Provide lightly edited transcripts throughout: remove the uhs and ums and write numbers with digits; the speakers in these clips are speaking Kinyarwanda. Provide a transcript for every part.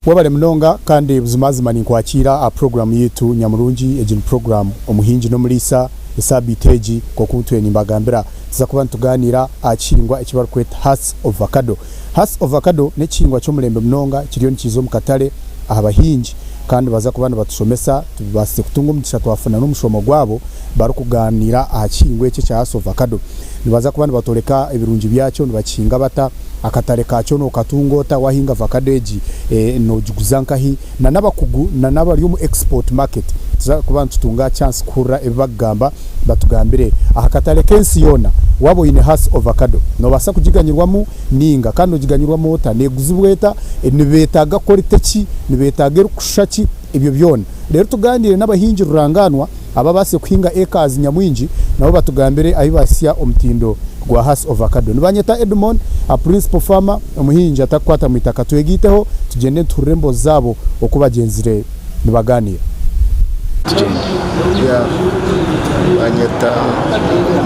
wabale mnonga kandi buzimazima ni kwakira a program yetu nyamurungi ejin program Omuhingi no mulisa esabiteji ko kuntwe ni mbagambira za kuba tuganira akingwa ekibaro kwet has avocado. Has avocado ne kingwa cyo mulembe mnonga kiriyo nikizo mukatale abahingi kandi baza kubana batusomesa tubase kutunga umugisha twafuna n'umushomo gwabo barukuganira akingwe cyo cya has avocado. Nibaza kubana batoleka ibirungi byacyo nibakinga bata akatale kacyo no katungota wahinga avocado eji no juguzankahi na nabakugu na nabari mu export market kubantu tutunga chance kura ebagamba batugambire akatale kensi yona wabo ine has avocado no basa kujiganyirwamo ninga kandi ujiganyirwamo ota neguzibweta nibetaga koriteki nibetaga rukushaki ibyo byona rero tugandire n'abahingi ruranganwa aba base kuhinga acres nyamwinji nabo batugambire ayibasya omutindo gwa has avocado nibanyeta Edmoni a principal Fama Omuhingi atakwata mwitaka twegiteho tugende turembo zabo okubagenzire nibaganira ya banyeta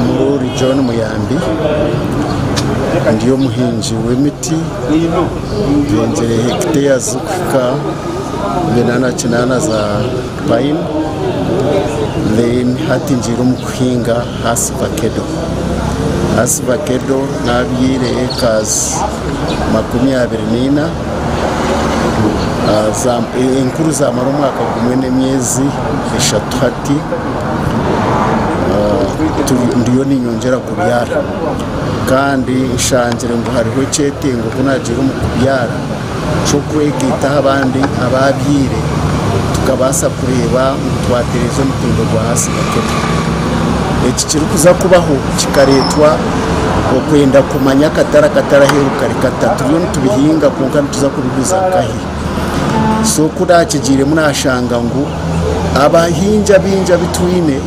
muri John Muyambi ndiyo muhingi w'imiti yengere hectare zuka binana za pine then hatinjira mu kuhinga has avocado. Has avocado nabyire acres 24 inkuru za marumwaka gumwe n'emyezi 3 hati ndiyo ninyongera kubyara kandi nshangire ngo hariho cyetengo kunagira mu kubyara cyo kwegita abandi ababyire tukabasa kureba twaterezo mutindo gwa has avocado. Iki kiri kuza kubaho kikaretwa okwenda kumanya katara heruka rikatatu ryo tubihinga kunka tuza kubiguza kahi so kudakigire munashanga ngo abahinja binja bitwine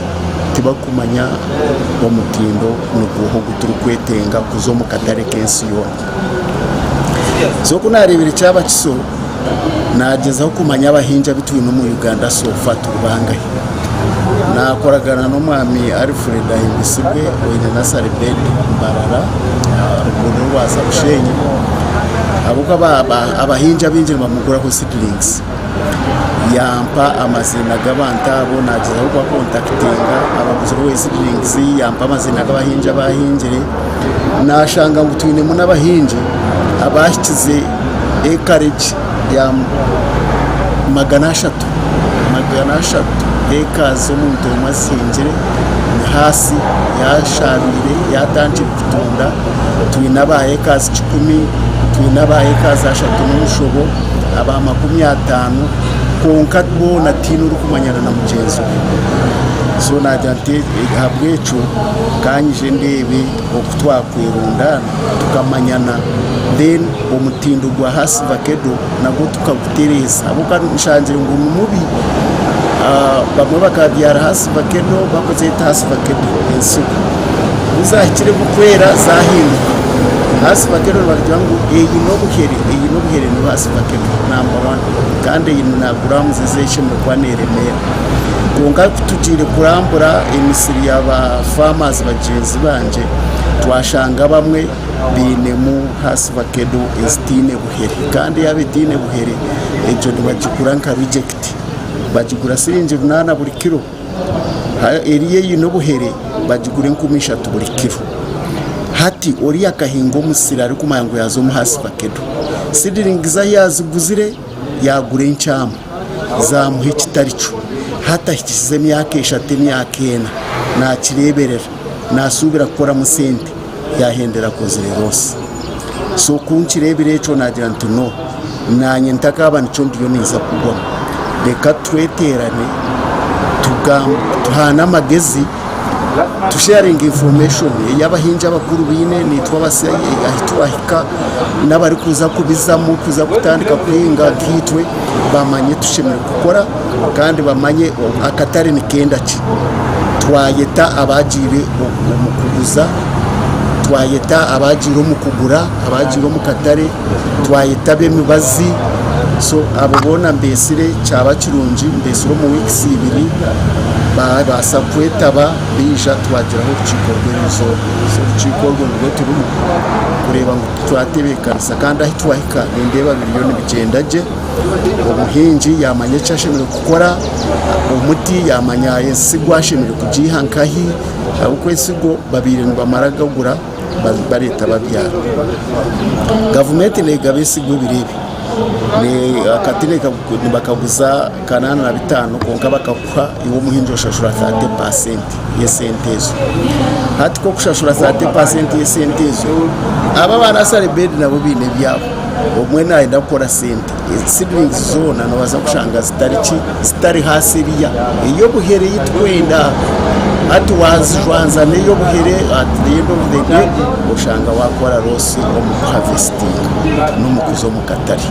tibakumanya omutindo nuguho guturu kwetenga kuzo mu katare kensi yona so kunarebera cyaba kiso nagezaho kumanya abahinja bitwine mu Uganda so fatu bangahe nakoragana no mwami Alfred Ahimbisibwe wene na Saribed Mbarara umuntu waza bushenyi abuka abahinja binjira bamugura ko seedlings yampa amazina gabanta abo nagize aho contactinga abaguzi bo seedlings yampa amazina gabahinja bahingire nashanga ngo twine mu nabahinje abashyize acreage ya magana 3 acres umuntu masingire hasi yashabire yatangira kutunda twina ba acres 10 twina ba acres 3 n'umushobo aba 50 konka bona tinu rukumanyana na mugenzo so najante habwecho kanyije ndebe okutwakwirunda tukamanyana then omutindo gwa has avocado nago tukagutereza abuka nshangire ngo mubi bamwe bakabyara has avocado bakoze has avocado ensu uzakire bukwera zahinduka has avocado bagira ngo iyi no buhere no has avocado number 1 kandi inagura muzezeshe mu kwaneremera konka kutugire kurambura imisiri y'aba farmers bagenzi banje twashanga bamwe bine mu has avocado estine buhere kandi yabedine buhere ejo ntibagikura nka reject bagigura sirinje 8 buri kilo eriye yino buhere bagigura 13 buri kilo hati ori akahingo musira ari kumayango yazo mu has avocado sidiringiza yaziguzire yagure inchama za muhikitarico hata hikize myaka 3 myaka 4 na kireberera nasubira gukora musente yahendera kozire rose so kunkirebere cyo nagira ntuno nanye ntakaba nico ndiyo niza kubona reka tweterane tuhana amagezi to sharing information y'abahinja bakuru bine nitwa base ahitwahika n'abari kuza kubizamo kuza gutandika kuhinga kitwe bamanye tushemere gukora kandi bamanye akatare nikenda ki twayeta abagire mu kuguza twayeta abagire mu kugura abagire mu katare twayeta bemibazi so abo bona mbesire cyaba kirungi mbesire mu weeks ibiri basa kwetaba bija twagiraho urukikorwerezo urukikorwe ngo turimo kureba ngo twatebekanisa kandi aho twahika ndeba miliyoni bigendaje Omuhingi yamanye cyashimire gukora umuti yamanya yesigwashimire kugihankahi abukwe esigo babiri bamaragagura bareta babyara government negabesigo biribi ni akatireka bakaguza 85 konka bakakwa iwo muhinji oshashura 30% yesentezo hati ko kushashura 30% yesentezo aba barasare bed nabo bine byabo omwe naenda gukora sente seedlings zone no baza kushanga zitari hasiriya iyo buhere yitwenda ati wazijwanza niyo buhere at the end of the day ushanga wakora rosi mu harvesting no mukuzo mukatari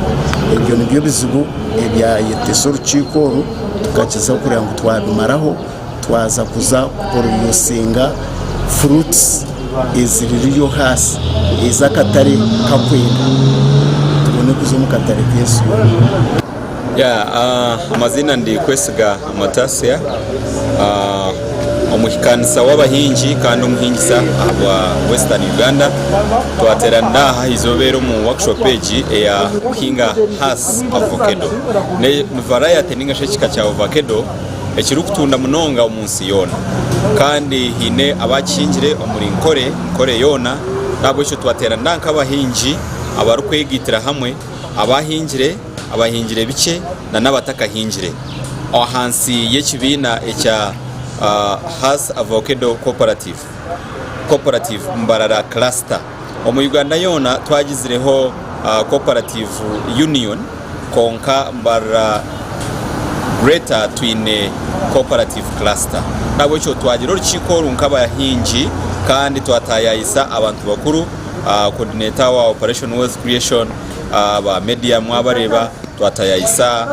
ibyo nibyo bizibu ebya yetesoro chikoru tukakiza kurya ngo twabimaraho twaza kuza kuproducinga fruits iziririyo hasi izakatari kakwenda nukuzo mukatari Yesu amazina ndi Kwesiga Matasia omuhikanisa w'abahingi kandi omuhingisa aba Western Uganda twaterana izobero mu workshop page ya kuhinga has avocado ne variety ninga shekika cha avocado ekirukutunda munonga omunsi yona kandi hine abakingire omuri nkore yona nabo cyo twaterana nk'abahingi abarukwegitira hamwe abahingire bice na nabatakahingire ahansi y'ekibina ekya has avocado cooperative mbarara cluster omu Uganda yona twagizireho cooperative union konka mbarara greater twine cooperative cluster nabo cyo twagira urukiko runkabahingi kandi twatayayisa abantu bakuru coordinator wa operation wealth creation ba media mwabareba twatayayisa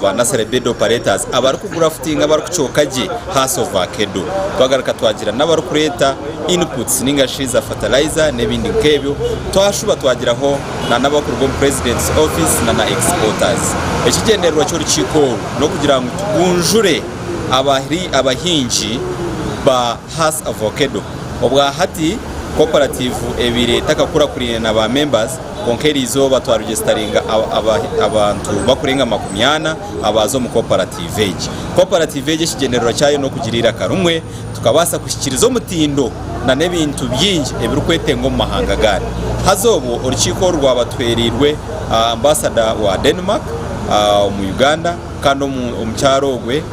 ba nursery bed operators abari kuguraftinga abari kucokaje has avocado twagaruka twagira n'abari kureta inputs ningashiza fertilizer nebindi nkebyo twashuba twagiraho na nabakuru bo president's office na exporters ekigenderwa cyo rukiko no kugira ngo tugunjure abahingi ba has avocado obwa hati cooperative ebire takakura kuri na ba members konkeri zo batwarugestaringa abantu bakurenga 80 abazo mu cooperative age kigenderero cyayo no kugirira karumwe tukabasa kushikiriza umutindo na nebintu byingi ebirukwetengo mu mahanga gari hazobo urukiko rwabatwerirwe ambassador wa Denmark mu Uganda kandi umucyarogwe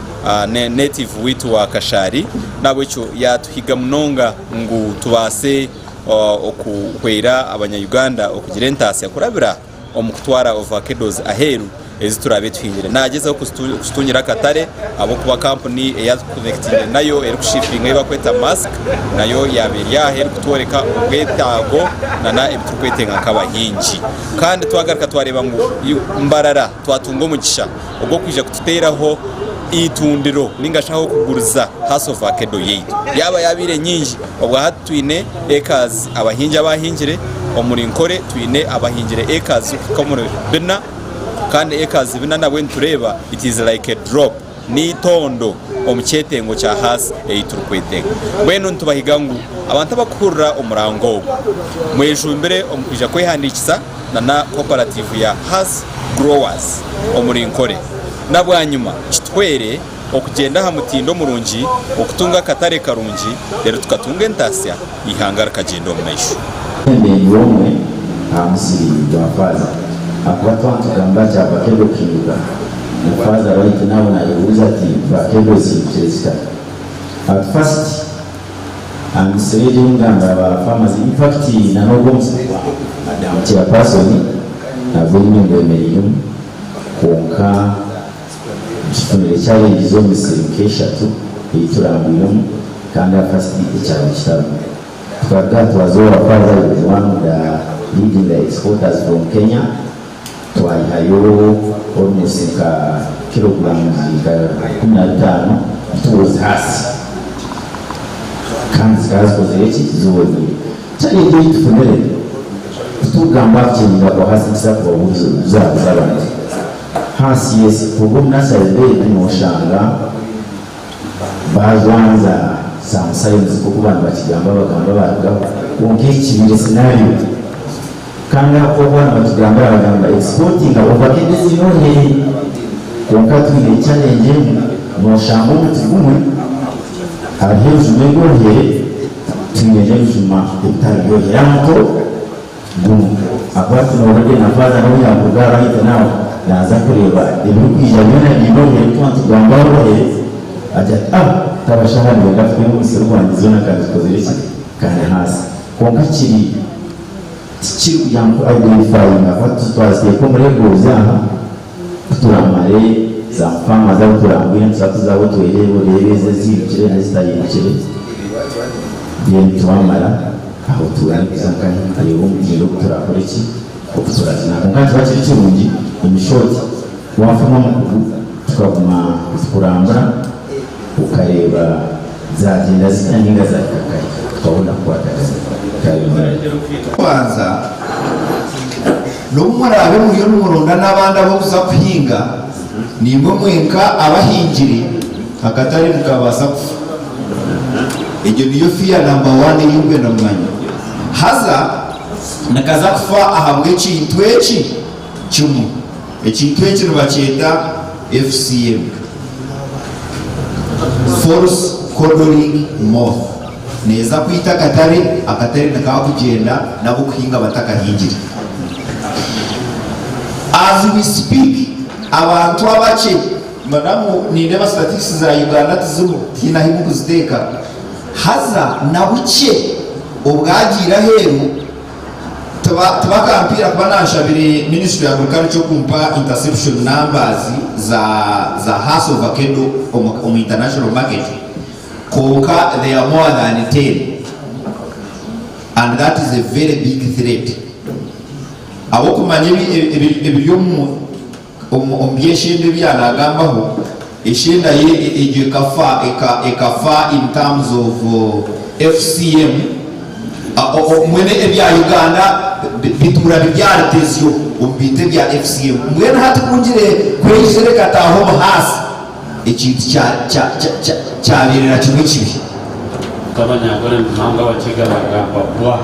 native witu wa Kashari nabo cyo yatuhiga munonga ngo tubase okukwera abanya-Uganda okugira entasi yakurabira omukutwara avocados aheru eziturabe twingire nageza kustunyira katare abo kuba company eyaconnecting nayo eri kushipping ebakweta mask nayo yabiri yaheru kutworeka ubwetago na ebitukwetanga kabahingi kandi twagaruka twareba ngo mbarara twatunga umugisha ubwo kwija kututeraho itundiro ningashaho kuguruza has avocado yetu yaba yabire nyinji obwa hatwine acres abahinja bahingire omuri nkore twine abahingire acres komure bina kandi acres bina nabwe ntureba it is like a drop ni tondo omukyetengo cha has eiturukwetenge bwenu ntubahigangu abantu bakurura omurango mwejumbere omukija kwehandikisa na cooperative ya has growers omuri nkore nabwanyuma kitwere okugenda ha mutindo murungi okutunga katare karungi rero tukatunga entasya ihangara kagendo mumesho ndengomwe amusiri twafaza akwato tukamba cha bakendo kinga mufaza right now na yuza ati bakendo sipchesta at first I'm saying ngamba farmers in fact na nogo mswa madam chairperson na vunyo mbemelium konka kifunire challenge zo miserikesha tu iturambiramo kandi afasti icyaro kitabo twazora father is one of the leading exporters from Kenya twahayo almost kilograms 15 towards us kandi zikazikozereki zibonye challenge itufunire tutugamba kinga kwa hasi kisa kwa uzo z'abantu hasi yesi kuko nasabye n'umushanga bazwanza samusayizi kuko bantu bakigamba bagamba bagamba unkekibire scenario kanga ko bana bakigamba bagamba exporting abakende zinohe konka twine challenge n'umushanga umutigumwe aheje megohe tingeje juma itayo yanto akwati n'uburyo nafaza no yamugara ite nawe naza kureba ibirukija nyone n'ibonye twantu gambaho aja tabashaka ngo gafite umusoro wangizo n'akazi kozereki kandi hasi konka kiri yanko identify akwati twasiye ko muri goza turamare za Fama za turambye nsatu za botwere boreze zikire n'izitayikire bien twamara aho turangiza kandi ariwo mugiro turakora iki okuturazina kandi bakiri kirungi imishoti wafama mu tukaguma kurambura ukareba zagenda zitanginga za kakari twabona kwatakaza kwanza n'umurabe mu yo n'umuronda n'abandi abo kuza kuhinga nimwe mwenka abahingiri akatari mukabasa kufa iyo niyo fiya number 1 y'ingwe na mwanya haza nakaza kufa ahabwe kintu eki kimu ekintu eki nibakiyeta FCM, force coloring moth, neza kwita akatari nakawa kugenda nabo kuhinga batakahingira. As we speak, abantu abache madamu nindeba statistics za Uganda tizumu hinahimu kuziteka haza na buke ubwagira heru tubakampira kuba nashabire Ministry ya Agriculture kumpa interception numbers za House of Avocado on international market konka they are more than 10, and that is a very big threat. Abo kumanye ebyo ombiyeshende byanagambaho eshenda ye eje kafa in terms of FCM mwene ebya Uganda bitura byaretezyo umbite bya FCM mwene hati kunjire kwejere kataho hasi ekintu cyabirira kimwe kibi kabanyagore mpanga wakigaraga bwa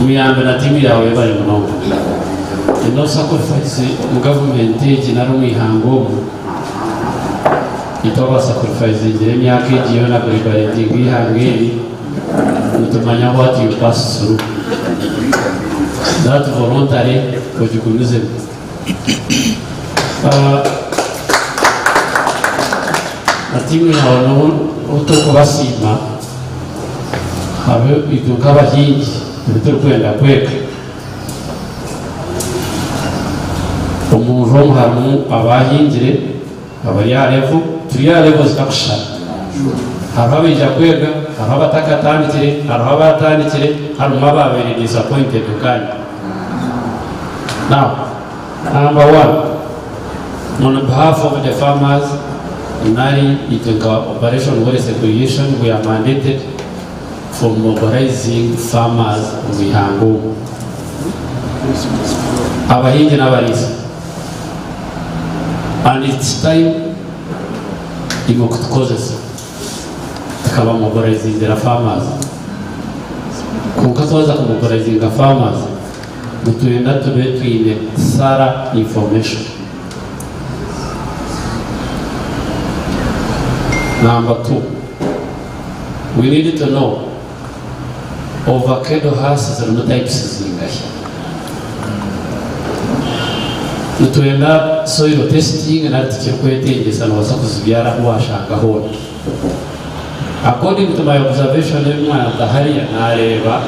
muyambe na timu yawe bari muno no sacrifice mu government ejinaro mwihango itoba sacrifice ngire myaka igiyo na preparing ihangeri mutumanya what you pass through that voluntary kujikumize atimu yawe no utoko basima habe ituka bahingi bitero kwenda kweka umuntu hamu abahingire abari yarevu tuyarevu zitakushana harabija kwega harabatakatandikire harabatandikire haruma babere disappointed kandi. Now, number 1, on behalf of the farmers Nari Itenga Operation Water Creation, we are mandated for mobilizing farmers we hango abahingi n'abarisi, and it's time imokutukozesa tukaba mobilizing the farmers kunkatoza mobilizing the farmers mutuenda tube twine thorough information. Number 2, we need to know avocado has the types zingahe. Mutuenda soil testing na tikikwetengesa no wasakuzibyara washaka hona. According to my observation, mwana tahariya nareba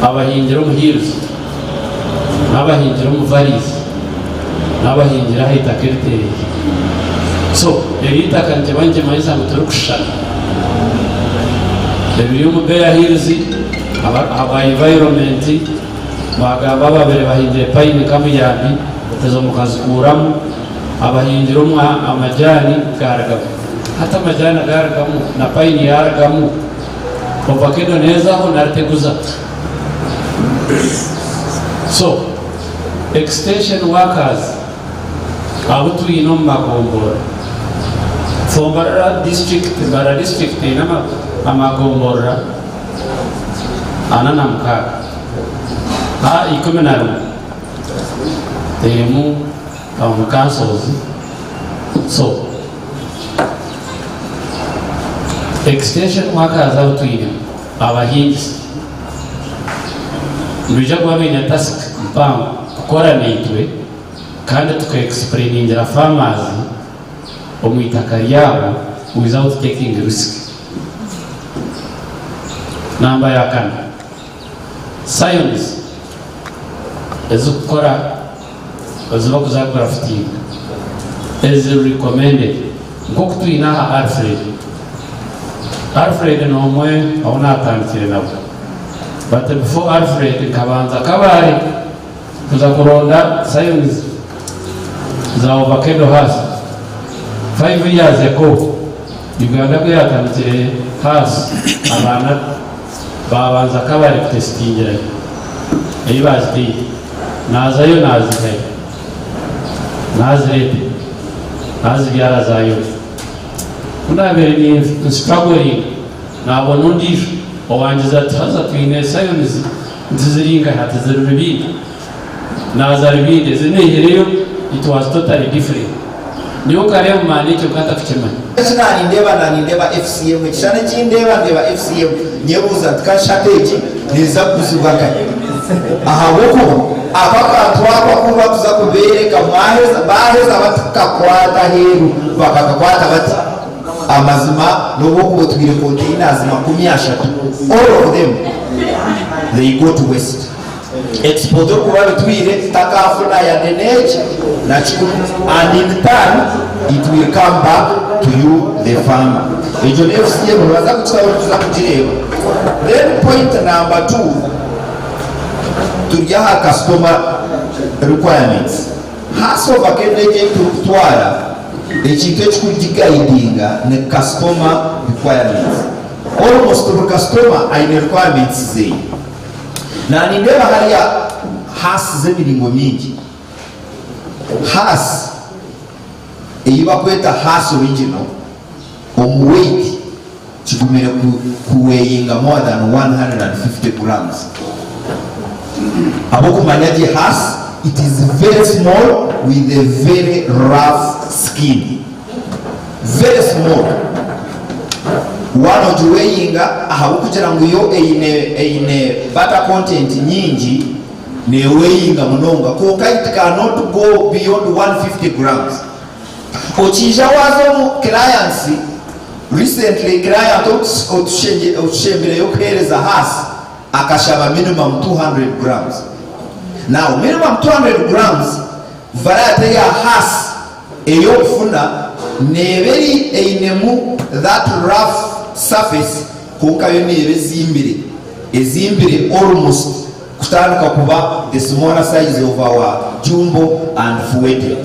abahingira mu hills n'abahingira mu valleys n'abahingira hita kertere. So erita kanje banje mayisa muturukushana ebiri mu Bear Hills aba environment bagaba babere bahindire pine kamuyandi tezo mukazikuramu abahingira amajani garagamu hata amajani garagamu na pine yaragamu avocado neza ho narteguza So extension workers abutu ino magombora from bara district ina amagombora anana mkaka ikumenaru temu councils. So extension workers abutu ino abahinzi nduja kwabenya task mpamvu kukora neitwe kandi tuka-explainingira farmers omwitaka ryabo without taking risk. Namba ya kane, science ezikukora eziba kuza grafting is recommended nko tuyinaha Alfred nomwe awona atandikire nabo, but before Alfred kabanza kabari kuza kuronda science za avocado hasi 5 years ago. Uganda ko yatandikire hasi abana babanza kabari testingira eyibazi nazayo nazikaye nazirete nazibyara zayo kunabere ni struggling nabo nundisho owangiza taza twine science nziziringa hatizirubindi nazaribindi zinehereyo. It was totally different. Niyo kare mani cyo kata kuchemana nani ndeba FCM cyane cyindeba FCM nyebuza tukashateji neza kuzubaka aha woko abaka twakwa kuba kuza kubereka baheza batakakwata heru bakakwata bati amazima n'ubwo twire containers 30 all of them they go to waste. Exporter kuba bitwire takafuna ya denage na chikuru, and in turn it will come back to you the farmer. Ejo FCM waza kutsawuza kujireba. Then point number 2, tujaha customer requirements haso bakeneye kutwara ekintu ekikudigaidinga ne customer requirements. Almost the customer aine requirements ze na nindeba hariya hasi z'emiringo mingi. Hasi eyiba kweta hasi original omuweight kigumire kuweyinga more than 150 grams. Abokumanyaji hasi, it is very small with a very rough skin, very small. One ojuweyinga ahabukugira ngo yo eine butter content nyingi ne weyinga munonga konka it cannot go beyond 150 grams. Ochija wazo mu clients recently client otushembere yo kuhereza hasi akashaba minimum 200 grams. Now minimum 200 grams variety ya hasi eyo kufuna neberi einemu that rough surface konka yo nebe ezimbire almost kutandika kuba the smaller size of our jumbo and fuete.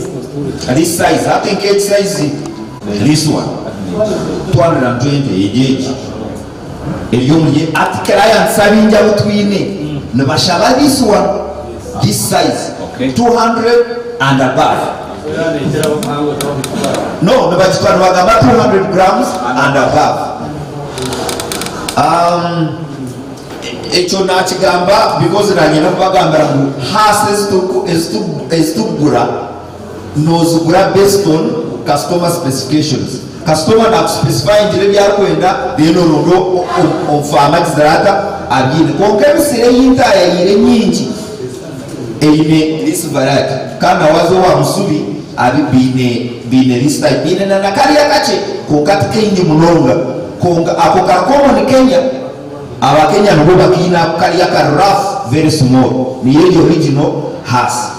This size, I think each size this one 220 gauge. Eliyomye at client sabinja utwine ne bashaba this one this size, okay. 200 and above. No, ne bachitwa bagamba 200 grams and above. Echo na chigamba because nanyina bagamba ngo has is to gura nozugura based on customer specifications. Customer na specify ndire bya kwenda deno rondo on farmer zirata abine konke bisire yinta yire nyingi eyine this variety kana wazo wa musubi abi bine this type bine na nakari akache kokati kenyi munonga konga ako ka common Kenya abakenya nubo bakina kali aka rough very small ni yejo original has.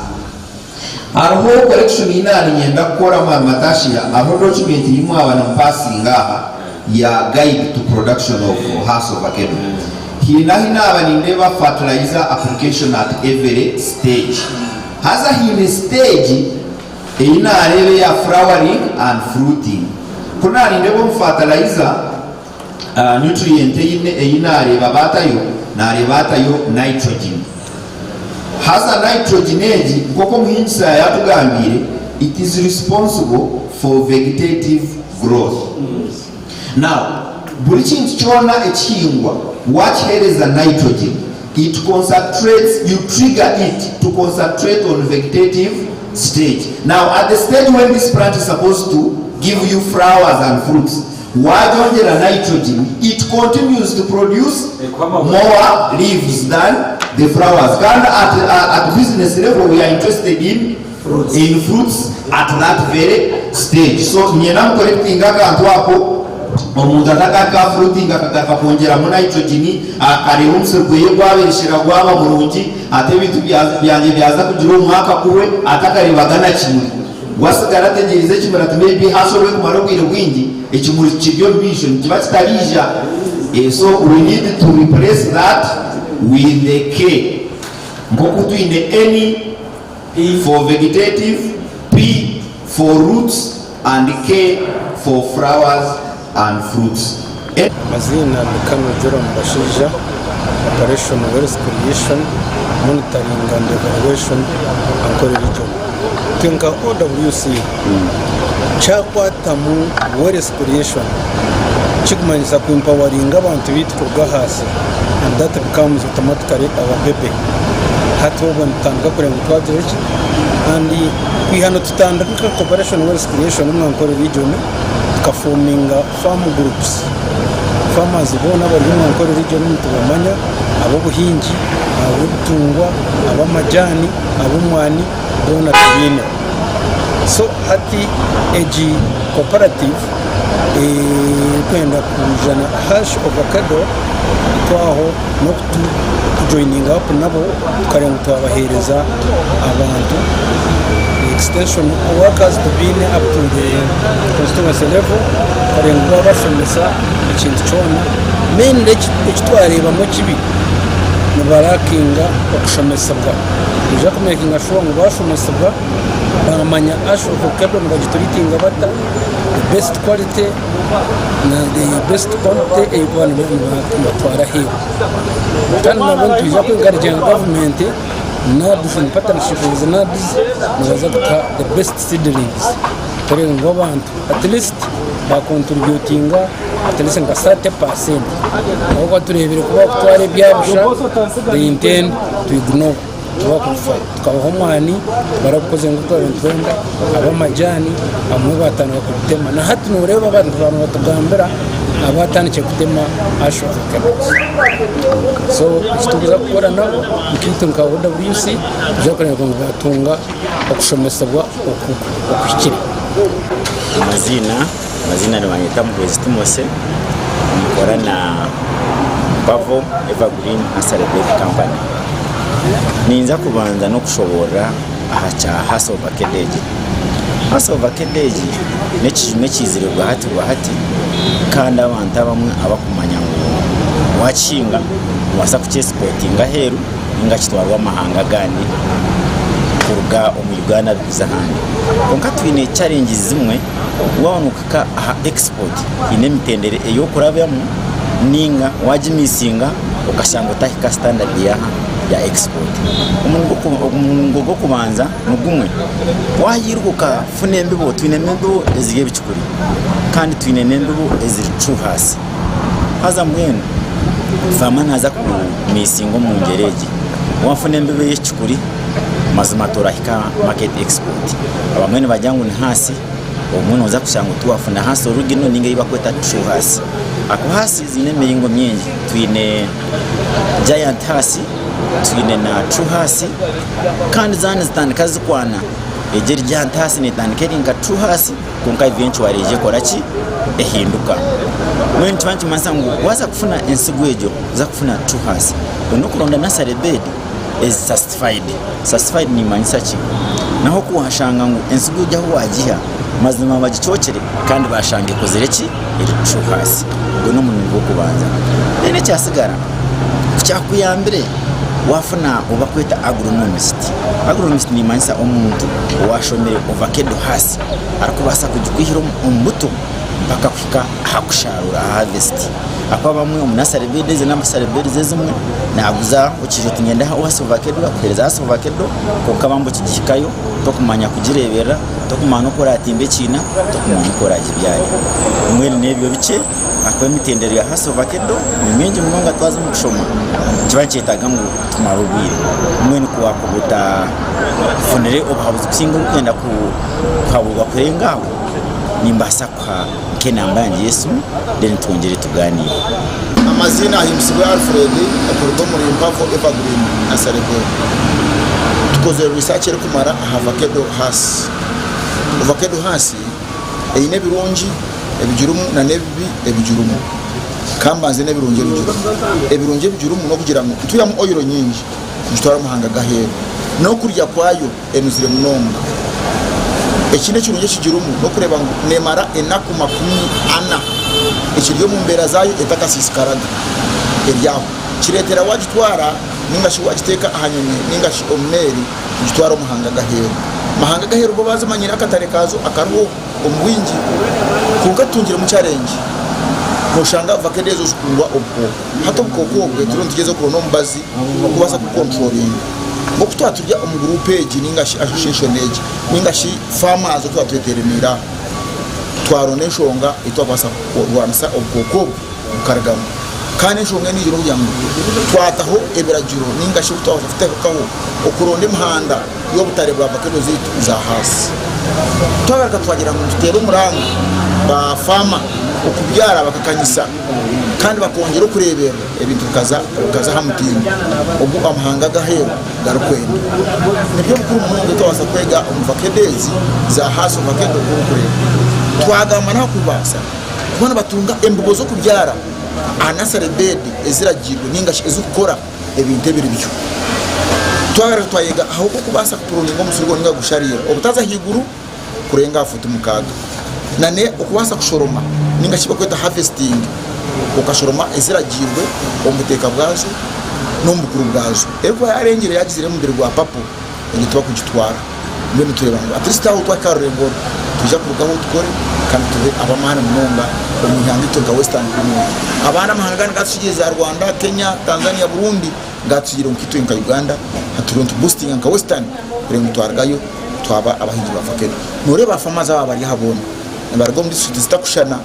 Arho collection ina nyenda kukora matashia aho document imwe abana mpasinga ya guide to production of has of avocado. Hina abanindeba fertilizer application at every stage. Haza hine stage ina arebe ya flowering and fruiting. Kuna arindebo fertilizer nutrient ine areba batayo na areba batayo nitrogen. has a nitrogen age nkoko muhinzi yatugambire it is responsible for vegetative growth. Now buri kintu kyona ekihingwa wakihereza nitrogen, it concentrates, you trigger it to concentrate on vegetative stage. Now at the stage when this plant is supposed to give you flowers and fruits, wajongera nitrogen, it continues to produce more leaves than the flowers. And at business level we are interested in fruits at that very stage. So nyena correcting akantu ako omuntu atakaka fruiting akakaka kongera mu nitrogen akareba umusirwe gwabirishira gwaba murungi ate bitu byanje byaza kugira umwaka kuwe atakarebagana kimwe wasigara tegereze kimara maybe hasobe kumara kwire gwingi ekimuri kibyo vision kiba kitarija. So we need to replace that with the K ngoko twine N for vegetative, P for roots and K for flowers and fruits. Mazina Mekano Joram Bashija, Operation Wealth Creation, Monitoring and Evaluation and Correlation. Think of OWC. Chakwa Tamu Wealth Creation. Chikman is empowering abantu bitwa hasi, and that becomes automatically our baby. Hatoban tanga kure mutwajeje, and we hano tutandika cooperation wealth creation mu region forming farm groups. Farmers bona bari mu region tubamanya ababuhingi, abutungwa, abamajani, abumwani bona tubine. So hati eji cooperative kwenda kujana hash avocado twaho no joining up nabo tukarenga twabahereza abantu extension workers to be up to the constituency level karenga bashomesa ikintu cyona mainly ekitwareba mu kibi nibarakinga okushomesa bwa uja kumekinga sure ngo bashomesa bwa bamanya asho avocado ngagituritinga bata the best quality na the best quality ebwana batwara hiyo kandi nabwo tujya kwengarija government NADS and partnership with NADS nabaza the best seedlings kurenga abantu at least ba contributing at least nga 30% aho turebere kuba kutwara byabusha they intend to ignore tukabaho mwani barakoze ngo twenda abamajani amwe batana bakutema na hati nureba abantu batugambira abatanice kutema ashoboka. So tuza gukora nabo ikitunga WC tuza kureba ngo batunga okushomesabwa okukira. Amazina ni wanyita Mwezi Mose, mukora na Bavo Evergreen Asset Company. Ninza kubanza no kushobora ahacha hasa ovakedeji. Hasa ovakedeji nekizirirwa hati kandi abantu bamwe abakumanya ngo wakinga wasa kucyesportinga heru inga kitwarwa amahanga gandi kuruga mu Uganda biza handi. Konka twine challenge zimwe wanuka aha export ine mitendere eyo kurabyamu ninga wajimisinga ukashanga utahika standard ya export. Umuntu go kubanza nugumwe wayiruka funembibo twinembibo eziye bicukuri kandi twinembibo eziri true hasi haza mwene Fama naza ku misingo mu ngereji wafunembibo yicukuri mazima torahika market export abamwene bajyangu ni hasi umuntu uza kushanga tuwafuna hasi urugino ninge iba kweta true hasi ako hasi zine miringo myingi twine giant hasi twine na true hasi kandi zane zitandika zikwana ejeri giant hasi ni tandikeringa true hasi konka eventually je korachi ehinduka when twanti masangu waza kufuna ensigwejo za kufuna true hasi onokuronda nursery bed is certified ni manyisachi naho kuhashanga ngo ensigwejo aho wajiha mazima bagicocere kandi bashange kozereki iri true hasi ngo no muntu ngo kubanza ene cyasigara cyakuyambere wafuna ubakweta agronomist ni manisa omuntu washomere ovacado hasi arakubasa kujukihiro umbuto bakafika hakusharura harvest akwa bamwe umunasaribede ze n'amasaribede ze zimwe naguza ukije tugenda uhasovakedo akohereza hasovakedo ko kabambo kigikayo to kumanya kugirebera to kumanya ko ratimbe kina to kumanya ko rajibyaye umwe nebyo bice akwa mitendere ya hasovakedo nimenje munonga twaza mu kushoma kibacetaga ngo tumarubire umwe ni kuwakubuta funere obuhabuzi kusinga ukenda ku kwaburwa kurengaho nimbasa kwa kenamba yanjye Yesu then twongere tuganire. Amazina ahimsiwe Alfred akorwa muri Impavo Evergreen na Sarebero. Tukoze research eri kumara avocado hasi. Avocado hasi eyine birungi ebijurumu na nebibi ebijurumu. Kambanze nebirungi ebirungi ebijurumu no kugira ngo tuyamu oyiro nyingi kujitwara muhanga gahera no kurya kwayo enuzire munonga. Ekinde kirungi kijurumu no kureba ngo nemara enaku 40 ekiryo mu mbera zayo etakasisikaraga eryaho kiretera wagitwara ningashi wagiteka ahanyene ningashi omeri kujitwara muhanga gahera mahanga gahera bo bazamanyira akatare kazo akaruho Omuhingi kugatungira mu challenge mushanga vakedezo zikungwa obwo hato bukokobwe turongeze ko no mbazi kubasa ku controlling mukutwa turya omuguru page ningashi association age ningashi Fama zo twatweteremira twarone shonga itwabasa kurwanisa obwoko bukaragamo kandi shonga ni jiro yangu twataho eberagiro ningashi twafite kaho okuronde muhanda yo butare bwa vakedo zitu za hasi twagaraka twagira ngo tutere umuranga ba Fama okubyara bakakanyisa kandi bakongera kurebera ebintu kaza hamutinda obu amahanga gahera garukwenda nibyo bukuru mu twasa kwega umuvakedezi za haso vakedo kuri twagama na kubasa kubona batunga embugo zo kubyara anasarebedi eziragirwe ningashi ezukora ebintu ebiribyo twagara twayega aho kubasa kupuruninga umusugo ninga gusharira obutaza higuru kurenga afutu mukaga nane okubasa kushoroma ningashi bakweta harvesting ukashoroma eziragirwe omuteka bwazo n'ombukuru bwazo eriko yarengere yagizire mu mbere gwa papo ngitwa kugitwara mbene tureba ngo atrista aho twakarengo tuja kurugaho tukore kandi tube abamana munonga omuhanga itoka western Congo abana mahangana gatsugiza Rwanda Kenya Tanzania Burundi gatsugira mukito inka Uganda haturonto boosting nka western rengo twargayo twaba abahingi bafakero nore bafama za bari habona bargo muri sudista kushana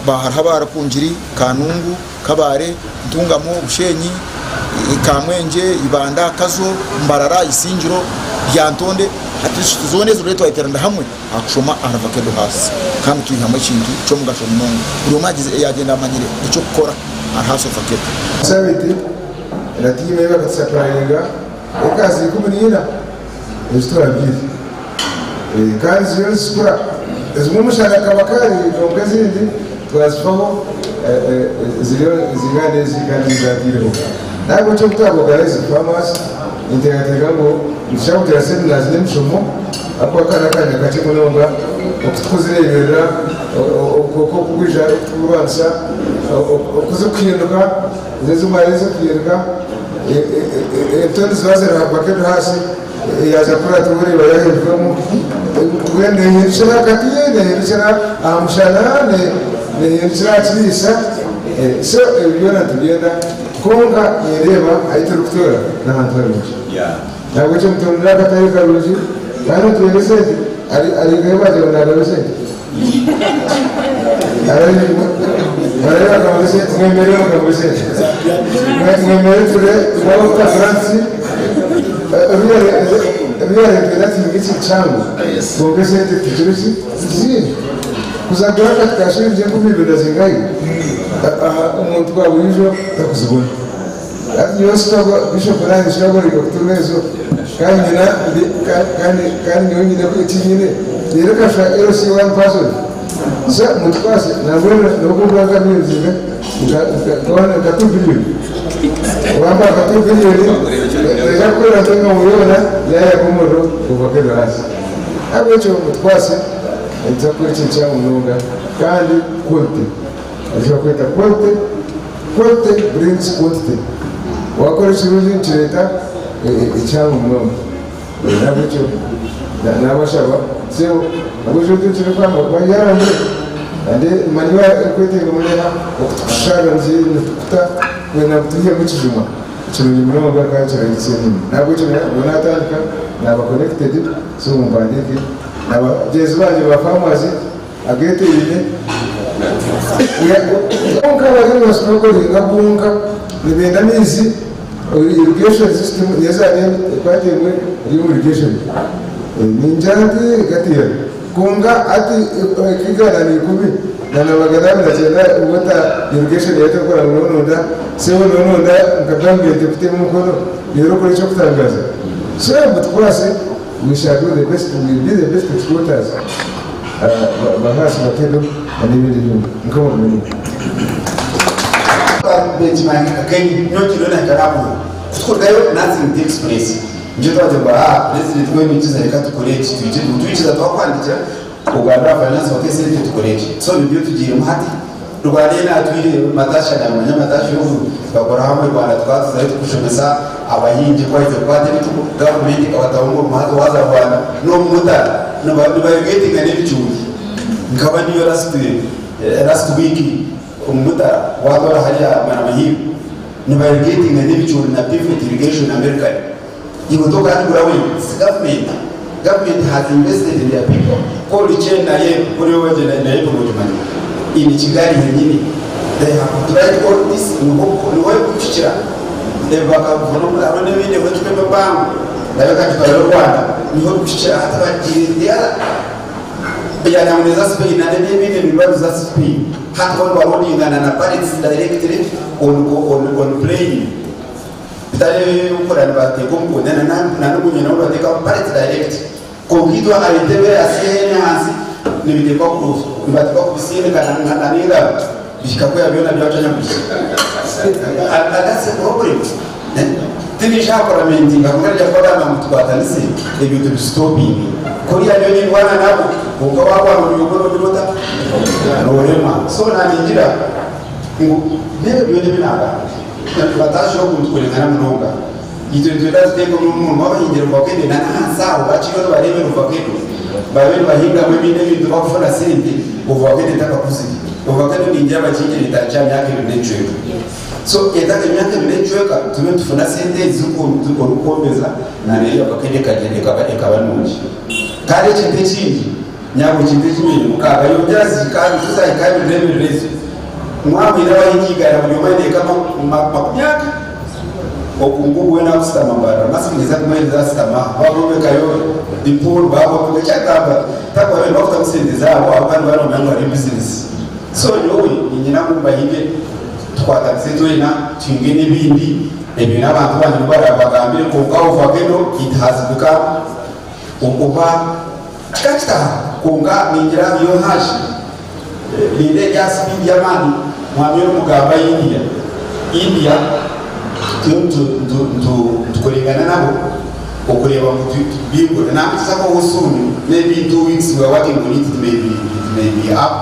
baharhabara kunjiri Kanungu Kabare Ntungamo Bushenyi Kamwenje Ibanda Kazo Mbarara Isinjiro Byantonde ati zone zo leto iteranda hamwe akushoma aravakedo hasi kandi tuyihamwe kintu cyo mugasho munongo buri magize yagenda amanyire icyo gukora arhaso vakedo sabiti ratime bakatsakarenga okazi kumunira estora bizi kazi yosura ezimwe mushaka kabakari ngongezindi twasfaho zigane zatireho ntabwo cyo kutabogareza farmers integatega ngo nshaka seminars n'imshomo akwa kana gace munonga okutukuzirebera okoko kugija kubansa okuzukiruka zezumareze kwiruka etoni zwazera bakedo hasi yaza kura turi bayahirwamo twende yishira katiyene yishira amshana ne yishira tsisa so yona tugenda konga yereba ayiturukutora na hantwari ntabwo cyo mutondera kataye karuji kandi twegese ari gaba je na rabese ari kabese mwemere kabese mwemere ture wao ka franci Riya rekati ngitsi changu ngongeze titurusi zini kuzagura katashe nje kubibira zingai umuntu kwa wijo takuzibona ati yositwa bishop nani shabo rikotunezo kandi nyine kwitinyine yereka fa erosi one person sa mutwase na wewe nokubwa kamizime ngakona katubili wamba katubili yakora tanga muyona yaya kumuro kubakira hasi abecho mutwase itakwete cyamu nunga kandi quality aje kweta quality brings quantity wakora chiruzi chireta cyamu nunga nabecho nabashaba sio abecho tuchireka kwanyara ande maniwa kwete ngomenya okushara nje nukuta wena kutuye mu kijuma kirungi muno bagaka kirayitseni nabwo cyo bonatandika naba connected so mumbandike naba jesu baje ba farmers agete ine onka bari basoko ngabunga nibenda mizi irrigation system yazanye kwatemwe irrigation ninjandi gatira kunga ati kigana ni kubi na bagana na chela ubota irrigation yetu kwa nononda sio nononda ngabambi tepite mukono yero kuri cyo kutangaza so but kwase we shall do the best, we will be the best exporters bahasi wakedo anibili ngoma mimi benchmark again not to learn karabu school there nothing takes place njito aba president when it is like to college to which that wakwandika uganda finance wakese to college so nibyo tugiye muhati rwalena atwire matasha na manyamatasha ubu bakora hamwe Rwanda twaza zaidi kushomesa abahingi kwa hivyo kwate bituko government abatawungo muhati waza Rwanda no muta no bayogetinga n'ibicumbi nkaba niyo last week umuta wadora hajya manamahibu ni bayogetinga n'ibicumbi na pivot irrigation America igotoka hadi kurawe government has invested in their people ko riche na ye kuri weje na ye kumujumani ini Kigali nyinyi they have tried all this ni wewe kuchira baka vuno abane bine wetu pepe bangu na bakati Rwanda ni wewe kuchira hata bagiria ya namuneza Spain na bine bibazo za Spain hata wale waroni ngana na parents directly on plane tale ukora nibate kombo na numunye na uro ateka parents direct kongidwa aitewe asiene hansi nibide kwa ku nibate kwa kusine kana nira bishikakoya byona byatanya kushi that's a problem tinisha parliament ngakurya kwa mtu kwatanise ebyo to stop koria nyo ni wana nabo uko wako n'ubugoro birota norema so na ningira nebe byone binaga batasho kuntukolekana munonga itwetweda ziteko mu bahingira bakende na hansaho bachiro barebe ruvakendo babiri bahinga mu bine bintu bakufuna sente uvakende takakuziki uvakendo ningira bachingire tacha myake binecweka so etaka myake binecweka tumetufuna sente Zuku rukomeza na rero bakende kagende kabanunji kare chinde chindi nyabo chinde chimene mukaga yobyazi kandi tuzayikabi remerezo mwami n'abahingiga yabuyomane kama makumyaka okungubu wena kusitama mbara masikiliza kumweza sitama babobe kayo dipol babo cyakamba takwa bene bafuta musende zabo abantu bano manga ari business so yowe nyina kumbahinge twatakiseto ina tingene bindi ebina abantu bandi barabagambire ko kawo vakeno it has become ukuba chakata kunga ningira yo hashi lile jaspi jamani mwamiro mugamba India tukolingana nabo okureba mu bingo na mtsako usuni maybe 2 weeks we are working on it maybe up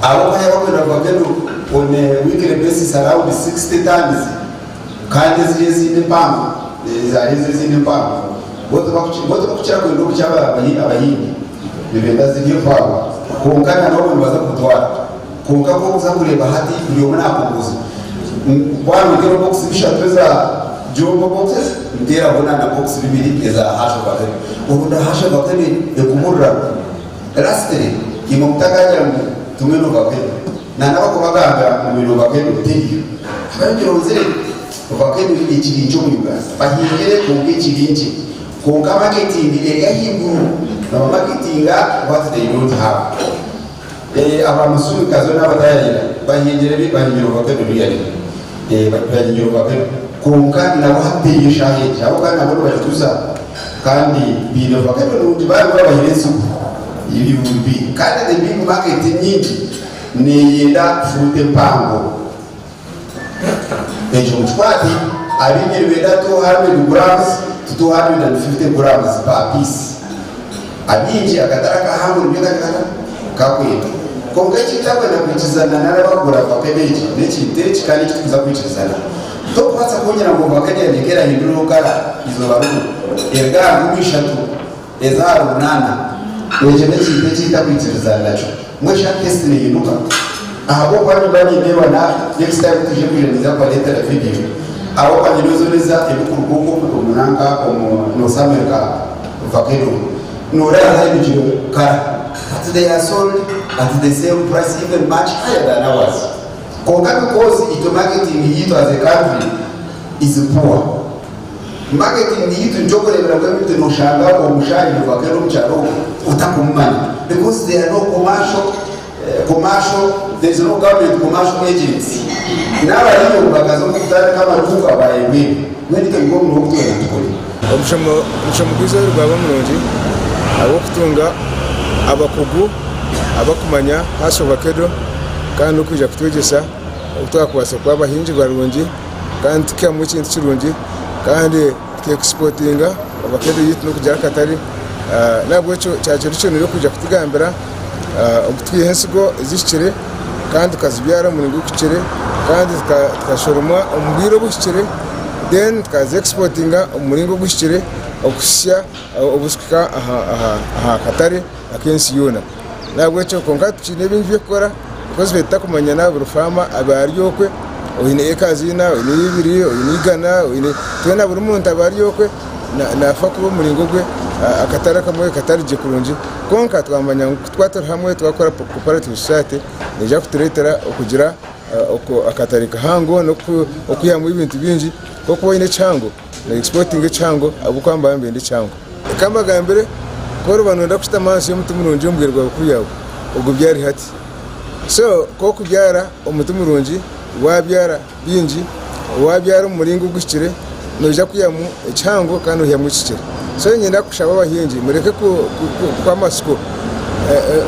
abo kaya bakwenda bagendo on a weekly basis around 60 tons kandi ziyezi impamvu zarize impamvu bote bakuchira ko ndo kuchaba abahingi bibenda zigiye kwawa kunkana no baza kutwara kunka ko kuzakureba hati byo muna kuguza bwana ngero box bishatweza jumbo boxes ndera bona na box bibiri eza hasho bakene ubunda hasho bakene ekumurra rasteri imumtakaja tumeno bakene na nabako bagamba mu biro bakene tiki abanje rozere bakene ikirinjo mu Uganda bahingere ku ikirinje kunka marketing area hinguru na marketing what they don't have abamusuri kazo n'abatayira bahingere bahingiro bakene biyari bahingiro bakene kunka na wahateye shahidi abo kandi abo batuza kandi bino bakene n'undi bari babahiresu ibihumbi kandi the big market nyingi ni yenda fute mpango ejo mutwati abingere benda 200 grams to 250 grams per piece abinji akataraka hamu mbega kakwita konga kitaba na kuchizana n'abagura bakebeje n'ekitechi kandi kituza kuchizana to kwatsa kongera ngo bakajya nyekera hinduru kala izo baruko erga ngumishatu ezaru nana eje n'ekitechi takwitizana nacho mwesha test ni yinuka ahabo kwa nyubani ndewa na next time tuje kujeniza kwa leta la video abo kwa nyinozoneza ebukurugongo kumunanga no samerika vakedo no real high jio kara but they are sold at the same price, even much higher than ours. Because ito marketing hito as a country is poor. Marketing hito njoko lebera kwa mtu noshanga kwa mshari wakero mcharo utakumani because there are no commercial, there is no government commercial agency. Nawa hiyo bakazo kutana kama ruka baye mimi. Mimi kango mwokuto na tukoli. Omushamugizo rwaba mulungi abo kutunga abakugu abakumanya haso bakedo kandi ukija kutwegesa utwakwasa kwa bahinji barungi kandi kyamu kintu kirungi kandi exportinga abakedo yitu no kujya katari nabwo cyo cyacyo cyo kujya kutugambira ubutwihensigo zishikire kandi kazibyara mu ngo kukire kandi tukashoroma umubiro bukire then tukaza exportinga umuringo gushikire okusya obusuka aha katari akensi yona nabwo cyo konka tukine bingi byakora because beta kumanya na Fama abaryokwe oyine ekazina oyine ibiri oyine igana oyine twena buri muntu abaryokwe nafa kuba muringo gwe akatara kamwe katari je kurungi konka twamanya twatora hamwe twakora cooperative society neja kuturetera okugira akatari kahango no okuyamu ibintu bingi koko oyine chango na exporting chango abukwamba mbende chango kama gambere koro banonda kushita mansi yo mutumurungi mbwirwa kuyawo ubwo byari hati so koko byara umutumurungi wabyara bingi wabyara umuringo gushikire noja kuyamu chango kandi uyamu kikire so nyenda kushaba abahingi mureke kwa masiko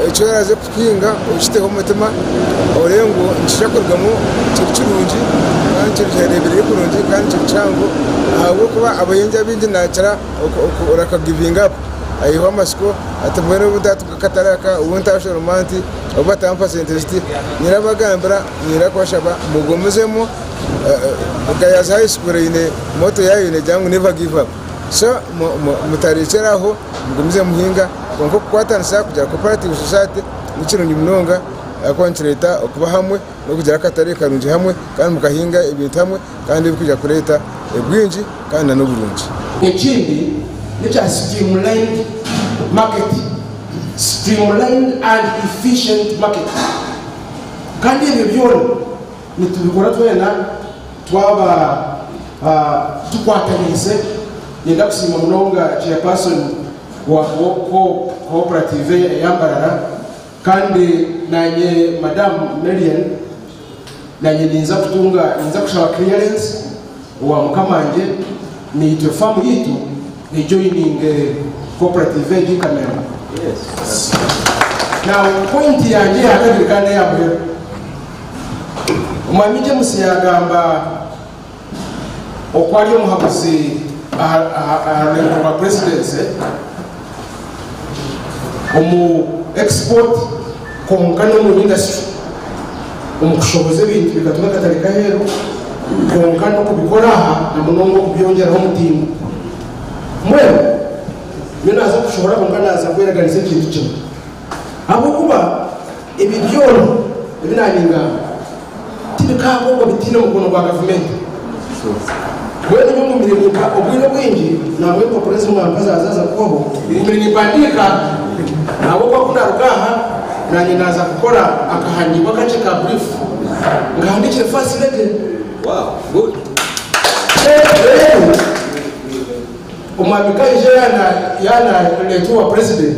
icyo yaraze kukinga ushiteho umutima orengo nshyakorwamo kirungi kandi kirebere kurungi kandi chango ahubwo kuba abahingi bindi nakira uraka giving up ayiho amasiko atabwere ubutatu kataraka ubuntasho romanti obatampa sentency nyirabagambira nyirakwashaba mugomezemo ukayaza high school ine moto yayo ne jangu never give up so mutarekeraho mugomize muhinga konko kwatanisa kujya cooperative society n'ikirungi munonga akontreta okuba hamwe no kujya katari karungi hamwe kandi mukahinga ibintu hamwe kandi bikujya kureta ebwinji kandi no burungi ekindi nicha streamlined market, streamlined and efficient market kandi ibyo nitubikora twena twaba tukwatanize nenda kusima munonga chairperson wa cooperative yambarara kandi nanye madam Marian nanye ninza kutunga ninza kushaba clearance wa mukamanje ni to farm yitu ni joining cooperative yikamera. Yes. Now point yanje hatadirikane yabwe umwamije musiyagamba okwali omuhabuzi aha presidency omu export konkano mu industry omukushoboza ebintu bigatuma katarika hero konkano kubikora aha na munongo kubyongeraho umutima mwero minaza kushobora konkanaza kwereganisa ikintu kimwe abo kuba ibi byoro binaninga tibikabo ngo bitine mu kono kwa government wewe ni mu mirimo obwino bwingi na mwe population mwampaza azaza kubo imirimo bandika nabo kwa kuna rugaha nanye naza gukora akahangirwa gace ka brief ngahandikire facility. Wow, good. Umwamika yana letuwa president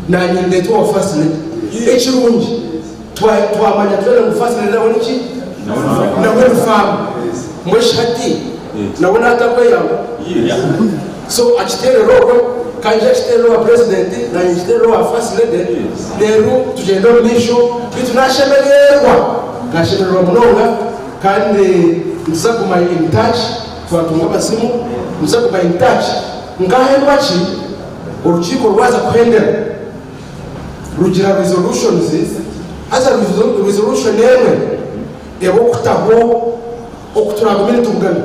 nanye letuwa facility ekirungi twamanya twele mu facility na woniki na wewe Fama mweshati na wona atakwe yawo so achitere rogo kanje achitere rogo president na achitere rogo first lady lero tugenda misho bitunashemererwa gashemererwa munonga kandi nzakuma in touch twatunga basimu nzakuma in touch ngahendwachi urukiko rwaza kuhendera rugira resolutions aza resolution emwe ebo kutaho okuturagumene tugana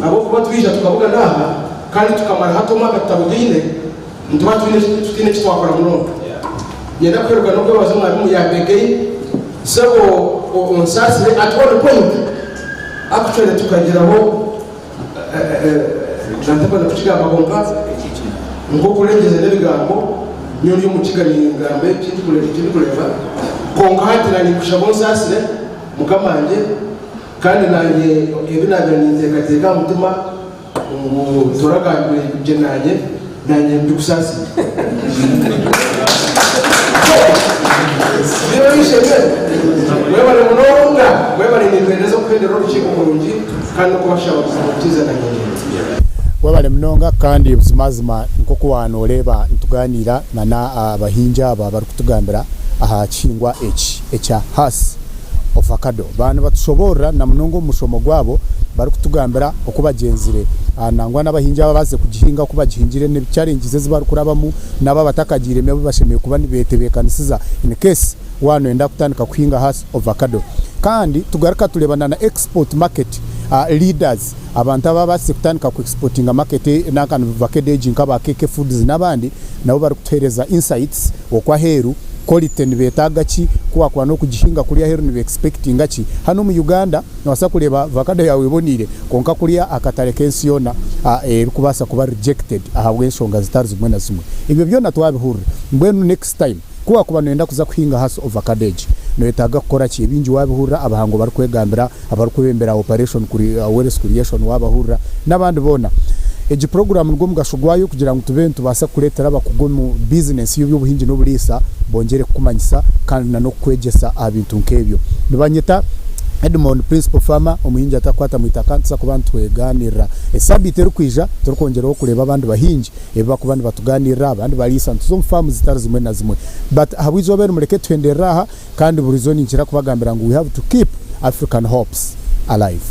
abo kuba twija tukavuga naha kandi tukamara hato mwaka tutabugine ntuba tutine kitwakora murongo yenda kwerwa no kwa bazo mwalimu ya begei sabo onsasire at one point actually tukageraho nantaba no kukiga amagomba ngo kulengeza n'ebigambo nyoni y'umukigani ngambe kindi kuleba kongatira ni kushabo nsasire mukamanje kandi nanye ebinabya nintekateka mutima turagambye jenanye nanye mbikusasi webale munonga webale nipendezo kupendera olukiiko mulungi kandi okubashaba kutiza nanye webale mnonga kandi buzimazima nkoko wano oleba ntuganira na abahinja aba bari kutugambira aha kingwa echa has ovakado bana batushobora na munongo mushomo gwabo bari kutugambira okubagenzire nangwa n'abahinja babaze kugihinga kubagihingire ne challenges zibari kurabamu naba batakagire mebe bashemiye kuba nibetebekanisiza in case wano enda kutandika kuhinga has ovakado kandi tugaruka turebana na export market leaders abantu ababase kutandika ku exporting market nakana vakedage nkaba keke foods nabandi nabo bari kutereza insights okwa heru quality nibetaga ki kwa no kugihinga kuri heru nibe expecting aki hano mu Uganda nawasa kureba vakado yawe bonire konka kuri akatare kensiona kubasa kuba rejected ahabwe shonga zitari zimwe na zimwe ibyo byo natwabihura mbwenu next time kuba nenda kuza kuhinga has ovakadage no yetaga gukora ki binji wabihura abahango bari kwegambira abari kubembera operation kuri awareness creation wabahura nabandi bona eji program ngo mugashugwayo kugira ngo tubente tubasa kuletera abakugo mu business y'ubuhinji n'uburisa bongere kumanyisa kandi no kwegesa abintu nkebyo nibanyeta Edmoni principal Fama Omuhingi atakwata mwitakansa kubantu tweganira esabite rukwija turukongeraho kureba abandi bahinji eba kubandi batuganira abandi barisa ntuzo mfamu zitari zimwe na zimwe but habizobere mureke twenderaha kandi burizoni nkira kubagambira ngo we have to keep African hopes alive.